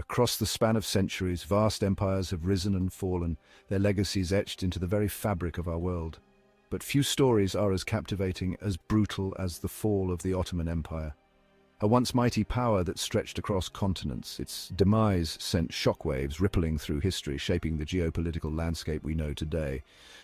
Across the span of centuries, vast empires have risen and fallen, their legacies etched into the very fabric of our world. But few stories are as captivating, as brutal as the fall of the Ottoman Empire. A once mighty power that stretched across continents, its demise sent shockwaves rippling through history, shaping the geopolitical landscape we know today.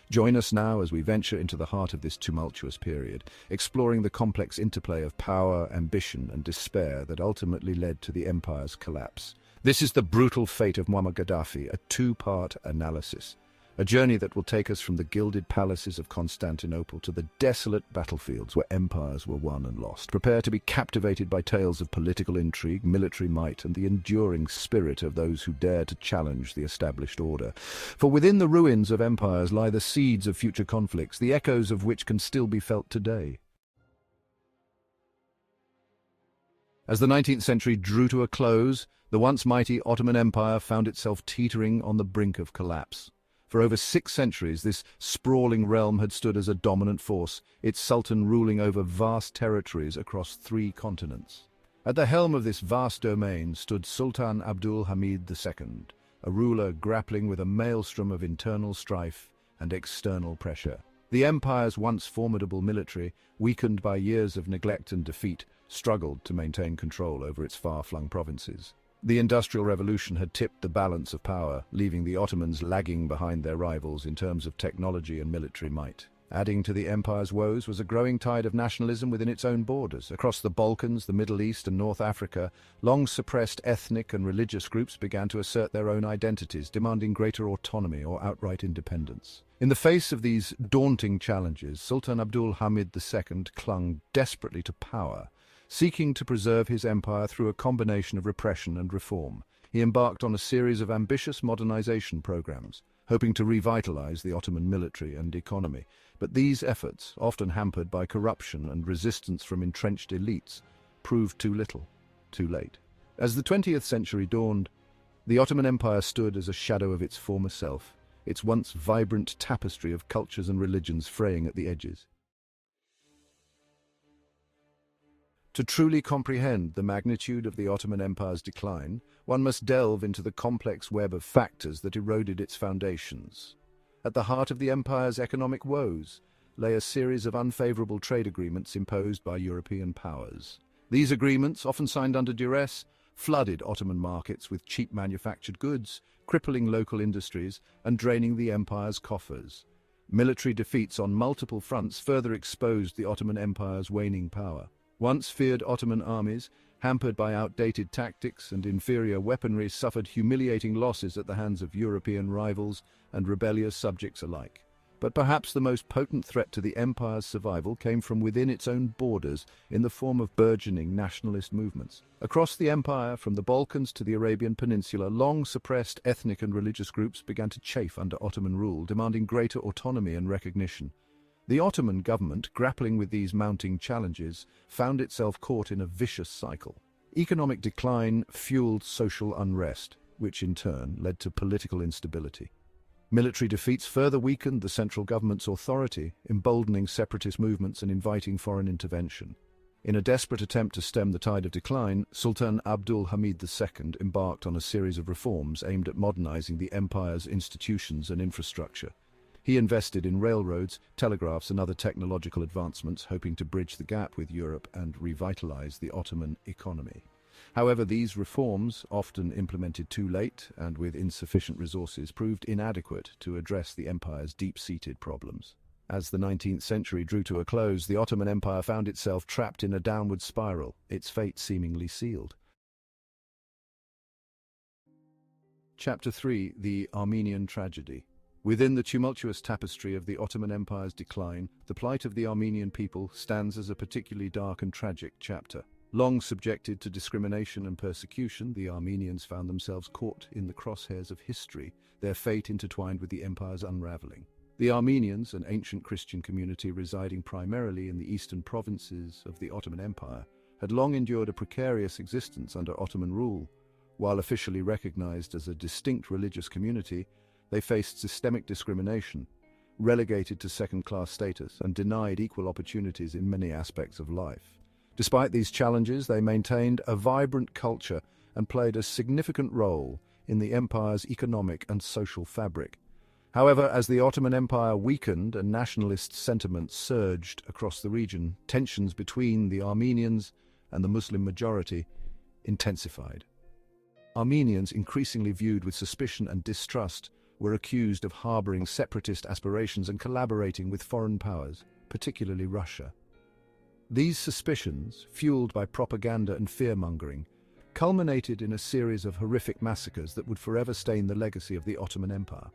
Join us now as we venture into the heart of this tumultuous period, exploring the complex interplay of power, ambition, and despair that ultimately led to the empire's collapse. This is the brutal fate of Muammar Gaddafi, a two-part analysis. A journey that will take us from the gilded palaces of Constantinople to the desolate battlefields where empires were won and lost. Prepare to be captivated by tales of political intrigue, military might, and the enduring spirit of those who dare to challenge the established order. For within the ruins of empires lie the seeds of future conflicts, the echoes of which can still be felt today. As the 19th century drew to a close, the once mighty Ottoman Empire found itself teetering on the brink of collapse. For over 6 centuries, this sprawling realm had stood as a dominant force, its sultan ruling over vast territories across 3 continents. At the helm of this vast domain stood Sultan Abdul Hamid II, a ruler grappling with a maelstrom of internal strife and external pressure. The empire's once formidable military, weakened by years of neglect and defeat, struggled to maintain control over its far-flung provinces. The Industrial Revolution had tipped the balance of power, leaving the Ottomans lagging behind their rivals in terms of technology and military might. Adding to the empire's woes was a growing tide of nationalism within its own borders. Across the Balkans, the Middle East, and North Africa, long-suppressed ethnic and religious groups began to assert their own identities, demanding greater autonomy or outright independence. In the face of these daunting challenges, Sultan Abdul Hamid II clung desperately to power. Seeking to preserve his empire through a combination of repression and reform, he embarked on a series of ambitious modernization programs, hoping to revitalize the Ottoman military and economy. But these efforts, often hampered by corruption and resistance from entrenched elites, proved too little, too late. As the 20th century dawned, the Ottoman Empire stood as a shadow of its former self, its once vibrant tapestry of cultures and religions fraying at the edges. To truly comprehend the magnitude of the Ottoman Empire's decline, one must delve into the complex web of factors that eroded its foundations. At the heart of the empire's economic woes lay a series of unfavorable trade agreements imposed by European powers. These agreements, often signed under duress, flooded Ottoman markets with cheap manufactured goods, crippling local industries and draining the empire's coffers. Military defeats on multiple fronts further exposed the Ottoman Empire's waning power. Once feared Ottoman armies, hampered by outdated tactics and inferior weaponry, suffered humiliating losses at the hands of European rivals and rebellious subjects alike. But perhaps the most potent threat to the empire's survival came from within its own borders in the form of burgeoning nationalist movements. Across the empire, from the Balkans to the Arabian Peninsula, long-suppressed ethnic and religious groups began to chafe under Ottoman rule, demanding greater autonomy and recognition. The Ottoman government, grappling with these mounting challenges, found itself caught in a vicious cycle. Economic decline fueled social unrest, which in turn led to political instability. Military defeats further weakened the central government's authority, emboldening separatist movements and inviting foreign intervention. In a desperate attempt to stem the tide of decline, Sultan Abdul Hamid II embarked on a series of reforms aimed at modernizing the empire's institutions and infrastructure. He invested in railroads, telegraphs, and other technological advancements, hoping to bridge the gap with Europe and revitalize the Ottoman economy. However, these reforms, often implemented too late and with insufficient resources, proved inadequate to address the empire's deep-seated problems. As the 19th century drew to a close, the Ottoman Empire found itself trapped in a downward spiral, its fate seemingly sealed. Chapter 3: The Armenian Tragedy. Within the tumultuous tapestry of the Ottoman Empire's decline, the plight of the Armenian people stands as a particularly dark and tragic chapter. Long subjected to discrimination and persecution, the Armenians found themselves caught in the crosshairs of history, their fate intertwined with the empire's unraveling. The Armenians, an ancient Christian community residing primarily in the eastern provinces of the Ottoman Empire, had long endured a precarious existence under Ottoman rule. While officially recognized as a distinct religious community, they faced systemic discrimination, relegated to second-class status, and denied equal opportunities in many aspects of life. Despite these challenges, they maintained a vibrant culture and played a significant role in the empire's economic and social fabric. However, as the Ottoman Empire weakened and nationalist sentiment surged across the region, tensions between the Armenians and the Muslim majority intensified. Armenians, increasingly viewed with suspicion and distrust, were accused of harboring separatist aspirations and collaborating with foreign powers, particularly Russia. These suspicions, fueled by propaganda and fear-mongering, culminated in a series of horrific massacres that would forever stain the legacy of the Ottoman Empire.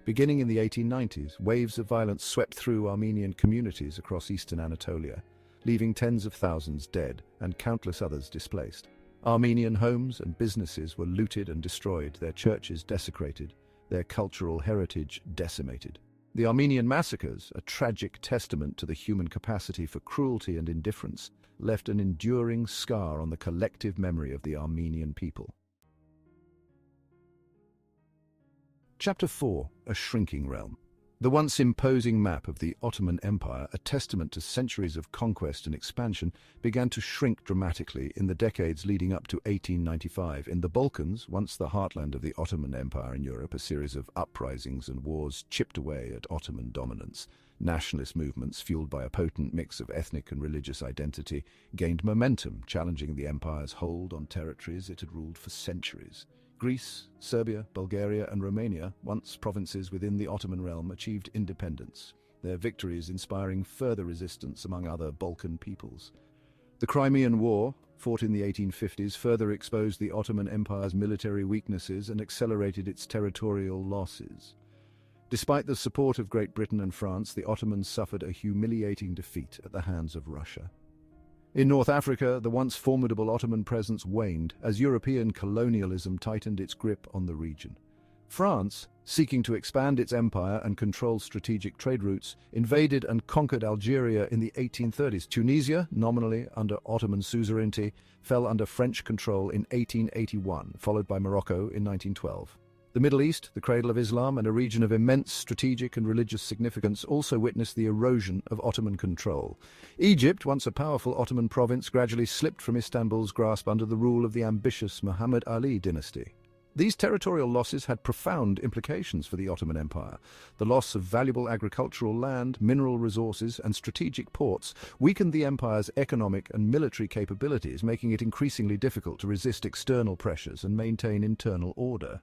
Beginning in the 1890s, waves of violence swept through Armenian communities across eastern Anatolia, leaving tens of thousands dead and countless others displaced. Armenian homes and businesses were looted and destroyed, their churches desecrated, their cultural heritage decimated. The Armenian massacres, a tragic testament to the human capacity for cruelty and indifference, left an enduring scar on the collective memory of the Armenian people. Chapter 4. A Shrinking Realm. The once imposing map of the Ottoman Empire, a testament to centuries of conquest and expansion, began to shrink dramatically in the decades leading up to 1895. In the Balkans, once the heartland of the Ottoman Empire in Europe, a series of uprisings and wars chipped away at Ottoman dominance. Nationalist movements, fueled by a potent mix of ethnic and religious identity, gained momentum, challenging the empire's hold on territories it had ruled for centuries. Greece, Serbia, Bulgaria and Romania, once provinces within the Ottoman realm, achieved independence, their victories inspiring further resistance among other Balkan peoples. The Crimean War, fought in the 1850s, further exposed the Ottoman Empire's military weaknesses and accelerated its territorial losses. Despite the support of Great Britain and France, the Ottomans suffered a humiliating defeat at the hands of Russia. In North Africa, the once formidable Ottoman presence waned as European colonialism tightened its grip on the region. France, seeking to expand its empire and control strategic trade routes, invaded and conquered Algeria in the 1830s. Tunisia, nominally under Ottoman suzerainty, fell under French control in 1881, followed by Morocco in 1912. The Middle East, the cradle of Islam and a region of immense strategic and religious significance, also witnessed the erosion of Ottoman control. Egypt, once a powerful Ottoman province, gradually slipped from Istanbul's grasp under the rule of the ambitious Muhammad Ali dynasty. These territorial losses had profound implications for the Ottoman Empire. The loss of valuable agricultural land, mineral resources, and strategic ports weakened the empire's economic and military capabilities, making it increasingly difficult to resist external pressures and maintain internal order.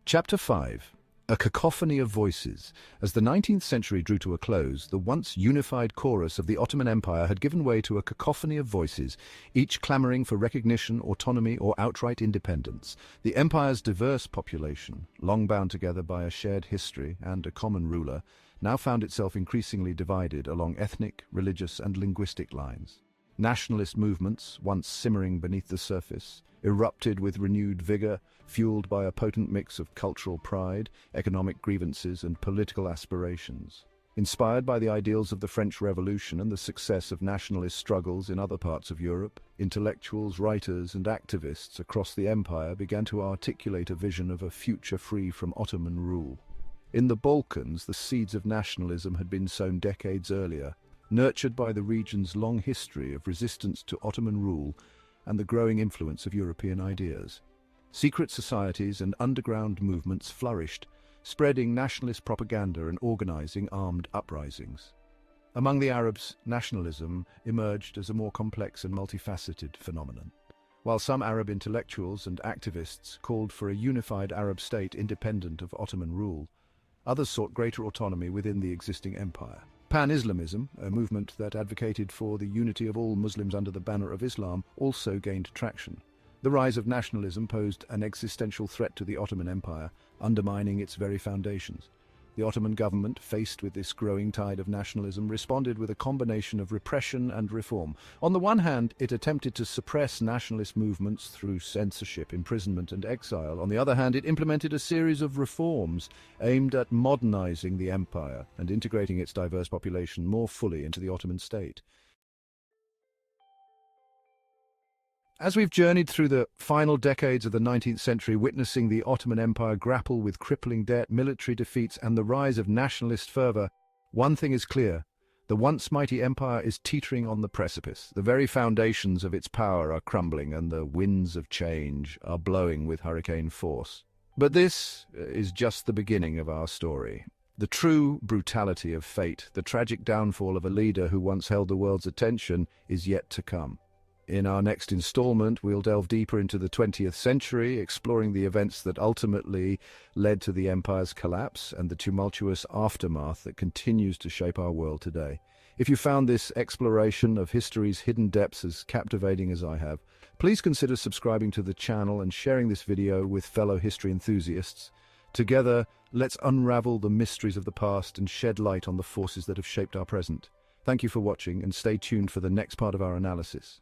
Chapter 5. A Cacophony of Voices. As the 19th century drew to a close, the once unified chorus of the Ottoman Empire had given way to a cacophony of voices, each clamoring for recognition, autonomy, or outright independence. The empire's diverse population, long bound together by a shared history and a common ruler, now found itself increasingly divided along ethnic, religious, and linguistic lines. Nationalist movements, once simmering beneath the surface, erupted with renewed vigor, fueled by a potent mix of cultural pride, economic grievances, and political aspirations. Inspired by the ideals of the French Revolution and the success of nationalist struggles in other parts of Europe, intellectuals, writers, and activists across the empire began to articulate a vision of a future free from Ottoman rule. In the Balkans, the seeds of nationalism had been sown decades earlier, nurtured by the region's long history of resistance to Ottoman rule and the growing influence of European ideas. Secret societies and underground movements flourished, spreading nationalist propaganda and organizing armed uprisings. Among the Arabs, nationalism emerged as a more complex and multifaceted phenomenon. While some Arab intellectuals and activists called for a unified Arab state independent of Ottoman rule, others sought greater autonomy within the existing empire. Pan-Islamism, a movement that advocated for the unity of all Muslims under the banner of Islam, also gained traction. The rise of nationalism posed an existential threat to the Ottoman Empire, undermining its very foundations. The Ottoman government, faced with this growing tide of nationalism, responded with a combination of repression and reform. On the one hand, it attempted to suppress nationalist movements through censorship, imprisonment, and exile. On the other hand, it implemented a series of reforms aimed at modernizing the empire and integrating its diverse population more fully into the Ottoman state. As we've journeyed through the final decades of the 19th century, witnessing the Ottoman Empire grapple with crippling debt, military defeats, and the rise of nationalist fervor, one thing is clear: The once mighty empire is teetering on the precipice. The very foundations of its power are crumbling, and the winds of change are blowing with hurricane force. But this is just the beginning of our story. The true brutality of fate, the tragic downfall of a leader who once held the world's attention, is yet to come. In our next installment, we'll delve deeper into the 20th century, exploring the events that ultimately led to the empire's collapse and the tumultuous aftermath that continues to shape our world today. If you found this exploration of history's hidden depths as captivating as I have, please consider subscribing to the channel and sharing this video with fellow history enthusiasts. Together, let's unravel the mysteries of the past and shed light on the forces that have shaped our present. Thank you for watching, and stay tuned for the next part of our analysis.